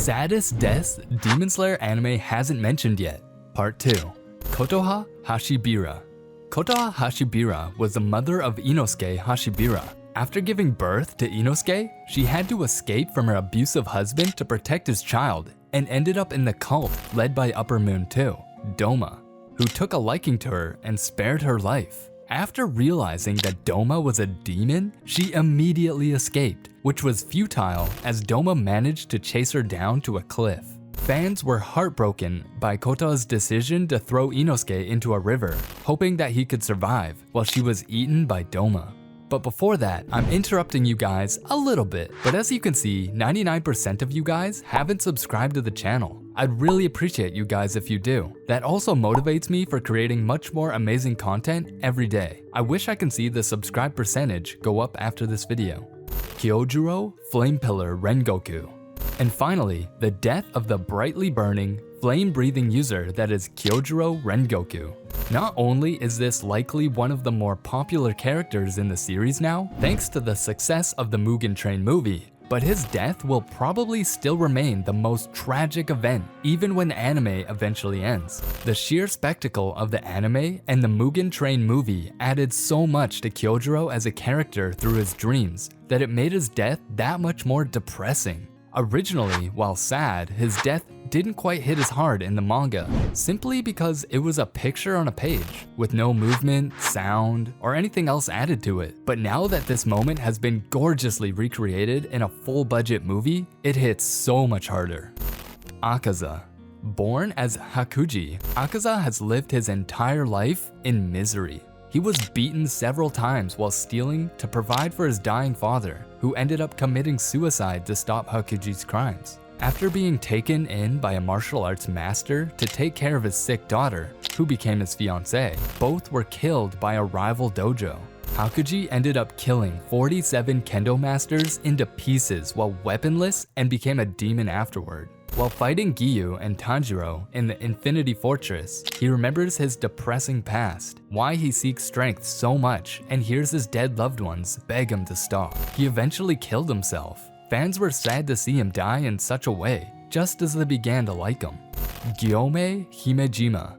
Saddest deaths Demon Slayer anime hasn't mentioned yet. Part 2. Kotoha Hashibira. Kotoha Hashibira was the mother of Inosuke Hashibira. After giving birth to Inosuke, she had to escape from her abusive husband to protect his child and ended up in the cult led by Upper Moon 2, Doma, who took a liking to her and spared her life. After realizing that Doma was a demon, she immediately escaped, which was futile as Doma managed to chase her down to a cliff. Fans were heartbroken by Kotoha's decision to throw Inosuke into a river, hoping that he could survive while she was eaten by Doma. But before that, I'm interrupting you guys a little bit, but as you can see, 99% of you guys haven't subscribed to the channel. I'd really appreciate you guys if you do. That also motivates me for creating much more amazing content every day. I wish I can see the subscribe percentage go up after this video. Kyojiro Flame Pillar Rengoku. And finally, the death of the brightly burning, flame-breathing user that is Kyojiro Rengoku. Not only is this likely one of the more popular characters in the series now, thanks to the success of the Mugen Train movie, but his death will probably still remain the most tragic event, even when anime eventually ends. The sheer spectacle of the anime and the Mugen Train movie added so much to Kyojiro as a character through his dreams, that it made his death that much more depressing. Originally, while sad, his death didn't quite hit as hard in the manga, simply because it was a picture on a page, with no movement, sound, or anything else added to it. But now that this moment has been gorgeously recreated in a full-budget movie, it hits so much harder. Akaza. Born as Hakuji, Akaza has lived his entire life in misery. He was beaten several times while stealing to provide for his dying father, who ended up committing suicide to stop Hakuji's crimes. After being taken in by a martial arts master to take care of his sick daughter, who became his fiancée, both were killed by a rival dojo. Hakuji ended up killing 47 kendo masters into pieces while weaponless and became a demon afterward. While fighting Giyu and Tanjiro in the Infinity Fortress, he remembers his depressing past, why he seeks strength so much, and hears his dead loved ones beg him to stop. He eventually killed himself. Fans were sad to see him die in such a way, just as they began to like him. Gyome Himejima.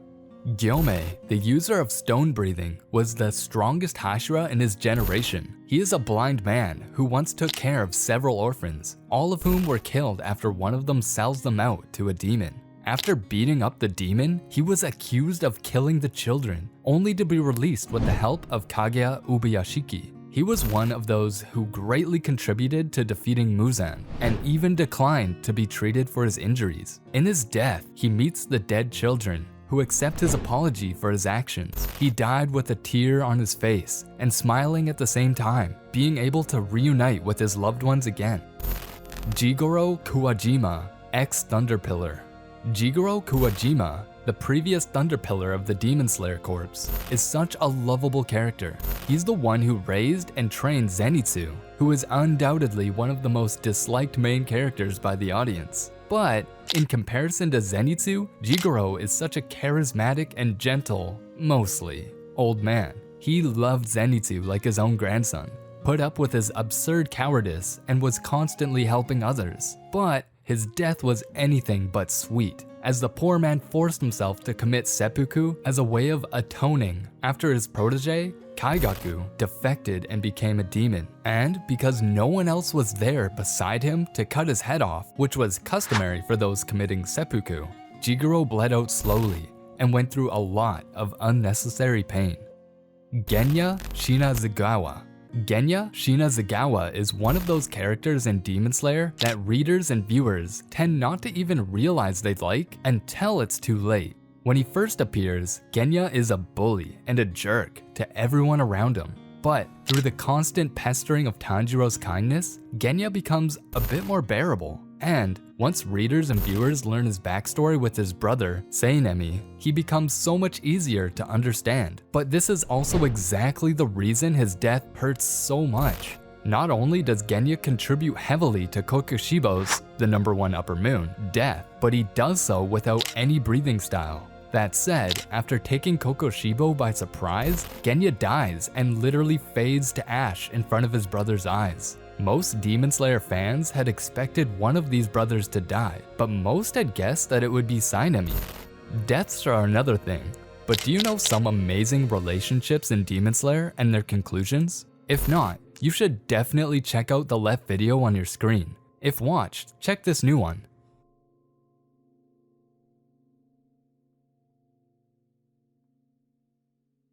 Gyome, the user of stone breathing, was the strongest Hashira in his generation. He is a blind man who once took care of several orphans, all of whom were killed after one of them sells them out to a demon. After beating up the demon, he was accused of killing the children, only to be released with the help of 𝐥𝐤𝐤𝐢𝐵𝐵𝐵𝐵𝐵𝐵𝐵𝐵𝐵𝐵. He was one of those who greatly contributed to defeating Muzan, and even declined to be treated for his injuries. In his death, he meets the dead children, who accept his apology for his actions. He died with a tear on his face and smiling at the same time, being able to reunite with his loved ones again. Jigaro Kuwajima, ex-Thunder Pillar. Jigaro Kuwajima, the previous Thunder Pillar of the Demon Slayer Corps, is such a lovable character. He's the one who raised and trained Zenitsu, who is undoubtedly one of the most disliked main characters by the audience. But in comparison to Zenitsu, Jigaro is such a charismatic and gentle, mostly, old man. He loved Zenitsu like his own grandson, put up with his absurd cowardice, and was constantly helping others. But his death was anything but sweet, as the poor man forced himself to commit seppuku as a way of atoning after his protege, Kaigaku, defected and became a demon. And because no one else was there beside him to cut his head off, which was customary for those committing seppuku, Jigaro bled out slowly and went through a lot of unnecessary pain. Genya Shinazugawa. Genya Shinazugawa is one of those characters in Demon Slayer that readers and viewers tend not to even realize they like until it's too late. When he first appears, Genya is a bully and a jerk to everyone around him. But through the constant pestering of Tanjiro's kindness, Genya becomes a bit more bearable. And once readers and viewers learn his backstory with his brother, Seinemi, he becomes so much easier to understand. But this is also exactly the reason his death hurts so much. Not only does Genya contribute heavily to Kokushibo's, the #1 Upper Moon, death, but he does so without any breathing style. That said, after taking Kokushibo by surprise, Genya dies and literally fades to ash in front of his brother's eyes. Most Demon Slayer fans had expected one of these brothers to die, but most had guessed that it would be Sainami. Deaths are another thing, but do you know some amazing relationships in Demon Slayer and their conclusions? If not, you should definitely check out the left video on your screen. If watched, check this new one.